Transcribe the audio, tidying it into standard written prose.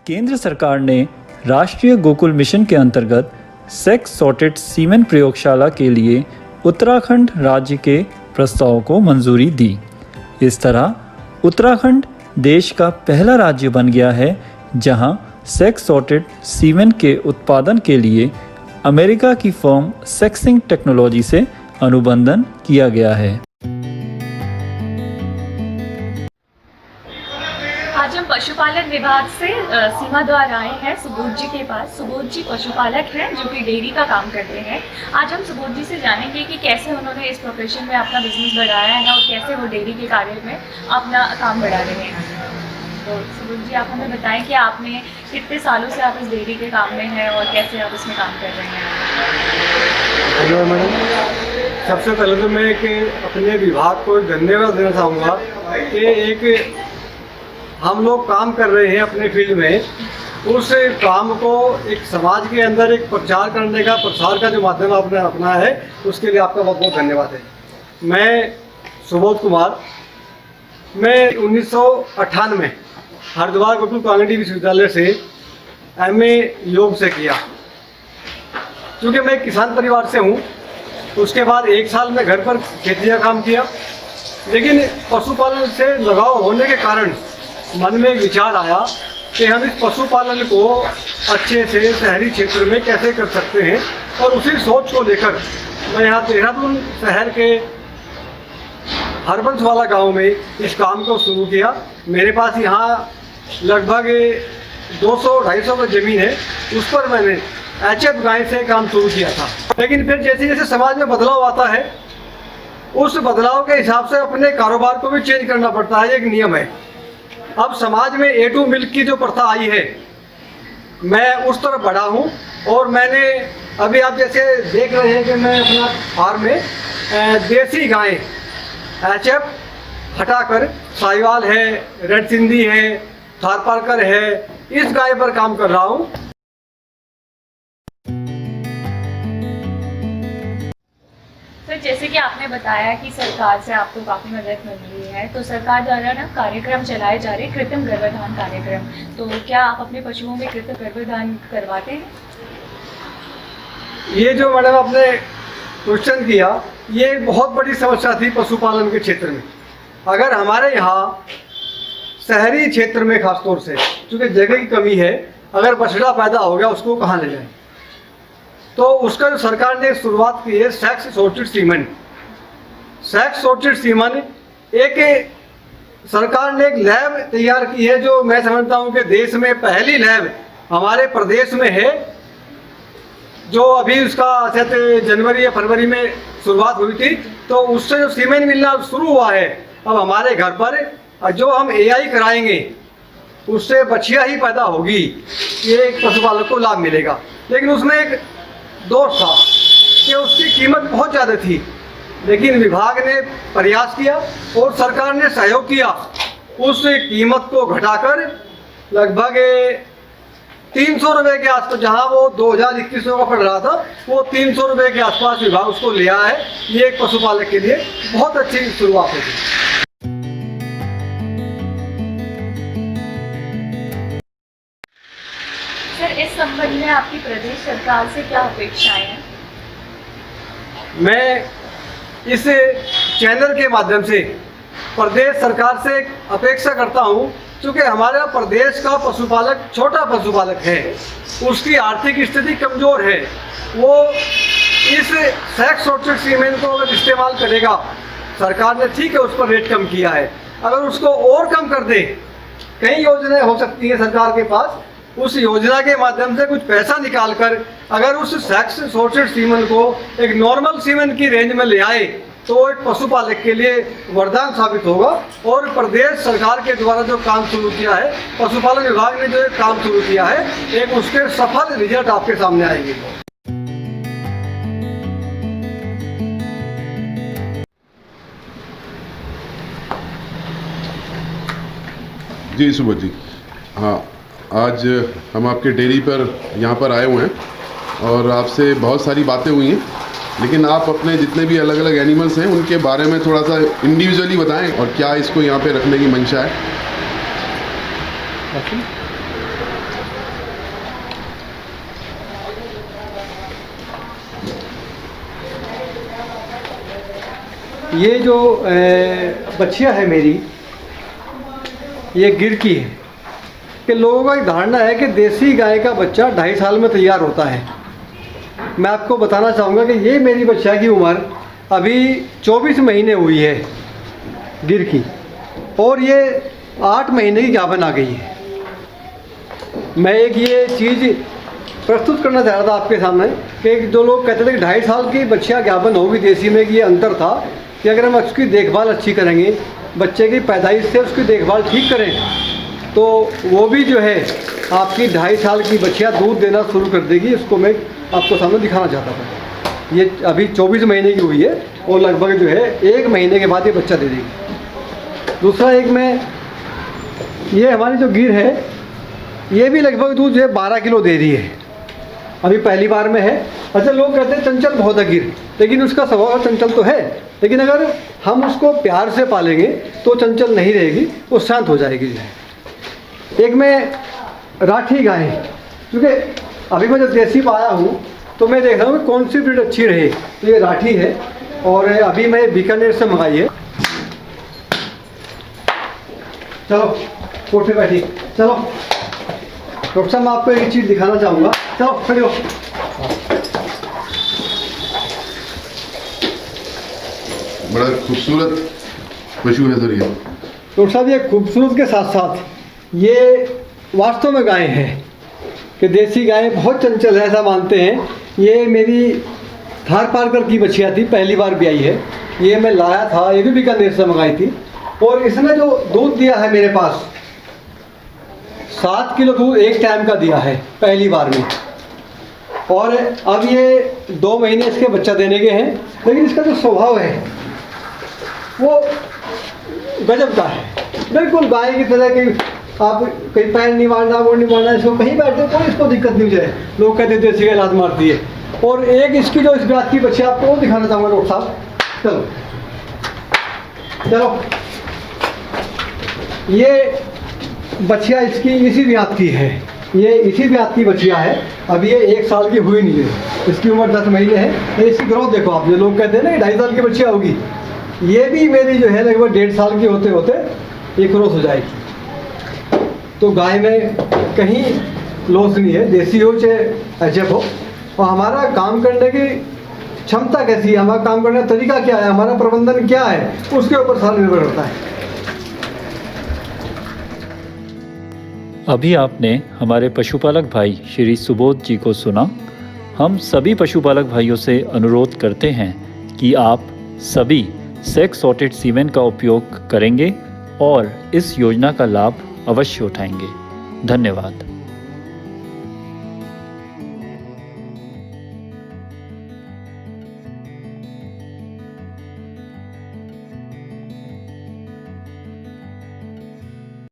केंद्र सरकार ने राष्ट्रीय गोकुल मिशन के अंतर्गत सेक्स सॉर्टेड सीमेन प्रयोगशाला के लिए उत्तराखंड राज्य के प्रस्ताव को मंजूरी दी। इस तरह उत्तराखंड देश का पहला राज्य बन गया है जहां सेक्स सॉर्टेड सीमेन के उत्पादन के लिए अमेरिका की फर्म सेक्सिंग टेक्नोलॉजी से अनुबंधन किया गया है। आज हम पशुपालन विभाग से सीमा द्वार आए हैं सुबोध जी के पास। सुबोध जी पशुपालक हैं जो कि डेयरी का काम करते हैं। आज हम सुबोध जी से जानेंगे कि कैसे उन्होंने इस प्रोफेशन में अपना बिजनेस बढ़ाया है और कैसे वो डेयरी के कार्य में अपना काम बढ़ा रहे हैं। तो सुबोध जी, आप हमें बताएं कि आपने कितने सालों से आप इस डेयरी के काम में हैं और कैसे आप इसमें काम कर रहे हैं। हेलो मैडम, सबसे पहले तो मैं अपने विभाग को धन्यवाद देना चाहूँगा कि एक हम लोग काम कर रहे हैं अपने फील्ड में, उस काम को एक समाज के अंदर एक प्रचार करने का, प्रसार का जो माध्यम आपने अपनाया है, उसके लिए आपका बहुत बहुत धन्यवाद है। मैं सुबोध कुमार, मैं 1998 हरिद्वार गोकुल कम्युनिटी विश्वविद्यालय से MA योग से किया। क्योंकि मैं किसान परिवार से हूँ, उसके बाद 1 साल में घर पर खेती का काम किया, लेकिन पशुपालन से लगाव होने के कारण मन में एक विचार आया कि हम इस पशुपालन को अच्छे से शहरी क्षेत्र में कैसे कर सकते हैं, और उसी सोच को लेकर मैं यहाँ देहरादून शहर के हरबंसवाला गांव में इस काम को शुरू किया। मेरे पास यहाँ लगभग 200-250 का ज़मीन है, उस पर मैंने HF गाय से काम शुरू किया था। लेकिन फिर जैसे जैसे समाज में बदलाव आता है, उस बदलाव के हिसाब से अपने कारोबार को भी चेंज करना पड़ता है, एक नियम है। अब समाज में A2 मिल्क की जो प्रथा आई है, मैं उस तरफ बढ़ा हूँ, और मैंने अभी आप जैसे देख रहे हैं कि मैं अपना फार्म में देसी गाय HF हटाकर साहिवाल है, रेड सिंधी है, थारपारकर है, इस गाय पर काम कर रहा हूँ। सर, जैसे कि आपने बताया कि सरकार से आपको काफ़ी मदद मिल रही है, तो सरकार द्वारा ना कार्यक्रम चलाए जा रहे कृत्रिम गर्भाधान कार्यक्रम, तो क्या आप अपने पशुओं में कृत्रिम गर्भाधान करवाते हैं? ये जो मैडम आपने क्वेश्चन किया, ये बहुत बड़ी समस्या थी पशुपालन के क्षेत्र में। अगर हमारे यहाँ शहरी क्षेत्र में खासतौर से, क्योंकि जगह की कमी है, अगर बछड़ा पैदा हो गया उसको कहाँ ले जाएं, तो उसका जो सरकार ने शुरुआत की है सेक्स सॉर्टेड सीमेन। सेक्स सॉर्टेड सीमेन एक सरकार ने एक लैब तैयार की है, जो मैं समझता हूँ कि देश में पहली लैब हमारे प्रदेश में है, जो अभी उसका शायद जनवरी या फरवरी में शुरुआत हुई थी। तो उससे जो सीमेन मिलना शुरू हुआ है, अब हमारे घर पर जो हम AI कराएंगे उससे बछिया ही पैदा होगी, ये एक पशुपालक को लाभ मिलेगा। लेकिन उसमें एक दोष था कि उसकी कीमत बहुत ज़्यादा थी, लेकिन विभाग ने प्रयास किया और सरकार ने सहयोग किया, उस कीमत को घटाकर लगभग 300 रुपये के आसपास, जहां वो 2021 का पड़ रहा था, वो 300 रुपये के आसपास विभाग उसको ले आया है। ये एक पशुपालक के लिए बहुत अच्छी शुरुआत होगी। सर, इस संबंध में आपकी प्रदेश सरकार से क्या अपेक्षाएं हैं? मैं इस चैनल के माध्यम से प्रदेश सरकार से अपेक्षा करता हूं, क्योंकि हमारा प्रदेश का पशुपालक छोटा पशुपालक है, उसकी आर्थिक स्थिति कमज़ोर है, वो इस सेक्स सॉर्टेड सीमेन को अगर इस्तेमाल करेगा, सरकार ने ठीक है उस पर रेट कम किया है, अगर उसको और कम कर दे, कई योजनाएं हो सकती हैं सरकार के पास, उस योजना के माध्यम से कुछ पैसा निकालकर अगर उस सेक्स सॉर्टेड सीमेन को एक नॉर्मल सीमेन की रेंज में ले आए, तो एक पशुपालक के लिए वरदान साबित होगा। और प्रदेश सरकार के द्वारा जो काम शुरू किया है, पशुपालन विभाग ने जो एक काम शुरू किया है, एक उसके सफल रिजल्ट आपके सामने आएंगे। जी सुबोध जी, हाँ, आज हम आपके डेयरी पर यहाँ पर आए हुए हैं और आपसे बहुत सारी बातें हुई हैं, लेकिन आप अपने जितने भी अलग अलग एनिमल्स हैं उनके बारे में थोड़ा सा इंडिविजुअली बताएं और क्या इसको यहाँ पे रखने की मंशा है। ये जो बच्चिया है मेरी, ये गिर की है कि लोगों का एक धारणा है कि देसी गाय का बच्चा 2.5 साल में तैयार होता है। मैं आपको बताना चाहूँगा कि ये मेरी बच्चिया की उम्र अभी 24 महीने हुई है गिर की, और ये 8 महीने की गाभन आ गई है। मैं एक ये चीज़ प्रस्तुत करना चाह रहा था आपके सामने कि जो लोग कहते थे कि 2.5 साल की बच्चिया गाभन होगी देसी में, कि ये अंतर था कि अगर हम उसकी देखभाल अच्छी करेंगे, बच्चे की पैदाइश से उसकी देखभाल ठीक करें, तो वो भी जो है आपकी 2.5 साल की बच्चिया दूध देना शुरू कर देगी। इसको मैं आपको सामने दिखाना चाहता था। ये अभी 24 महीने की हुई है और लगभग जो है 1 महीने के बाद ये बच्चा दे देगी। दूसरा एक में ये हमारी जो गिर है, ये भी लगभग दूध जो है 12 किलो दे रही है, अभी पहली बार में है। अच्छा, लोग कहते हैं चंचल बहुत है गिर, लेकिन उसका स्वभाव चंचल तो है, लेकिन अगर हम उसको प्यार से पालेंगे तो चंचल नहीं रहेगी, वो शांत हो जाएगी जो है। एक में राठी गाय, क्योंकि अभी मैं जब देसी पाया हूँ तो मैं देख रहा हूँ कि कौन सी ब्रीड अच्छी रहे, तो ये राठी है और अभी मैं बीकानेर से मंगाई है। चलो कोठे बैठी, चलो डॉक्टर साहब मैं आपको एक चीज़ दिखाना चाहूँगा। चलो खड़े हो। बड़ा खूबसूरत पशु है सर ये। डॉक्टर साहब ये खूबसूरत के साथ साथ ये वास्तव में गाय है कि देसी गाय बहुत चंचल है, ऐसा मानते हैं। ये मेरी थार पारकर की बच्चिया थी, पहली बार भी आई है। ये मैं लाया था, ये भी बीकानेर से मंगाई थी, और इसने जो दूध दिया है मेरे पास 7 किलो दूध एक टाइम का दिया है पहली बार में, और अब ये 2 महीने इसके बच्चा देने के हैं। लेकिन इसका जो स्वभाव है वो गजब का है, बिल्कुल गाय की तरह की। आप कहीं पैर नहीं मारना, वो नहीं मारना, इसको कहीं बैठे कोई इसको दिक्कत नहीं हो जाए। लोग कहते देसी गाय लात मारती है। और एक इसकी जो इस ब्यात की बच्ची आपको वो दिखाना चाहूँगा डॉक्टर साहब। चलो चलो, ये बच्चिया इसकी इसी ब्यात की है, ये इसी ब्यात की बच्चिया है। अभी ये 1 साल की हुई नहीं है, इसकी उम्र 10 महीने है। तो इसकी ग्रोथ देखो आप, जो लोग कहते हैं ना कि 2.5 साल की बच्चिया होगी, ये भी मेरी जो है लगभग 1.5 साल की होते होते ये क्रॉस हो जाएगी। तो गाय में कहीं लॉस नहीं है, देसी हो चाहे एचएफ हो। और हमारा काम करने की क्षमता कैसी है, हमारा काम करने का तरीका क्या है, हमारा प्रबंधन क्या है, उसके ऊपर सारा निर्भर करता है। अभी आपने हमारे पशुपालक भाई श्री सुबोध जी को सुना। हम सभी पशुपालक भाइयों से अनुरोध करते हैं कि आप सभी सेक्स सॉर्टेड सीमेन का उपयोग करेंगे और इस योजना का लाभ अवश्य उठाएंगे। धन्यवाद।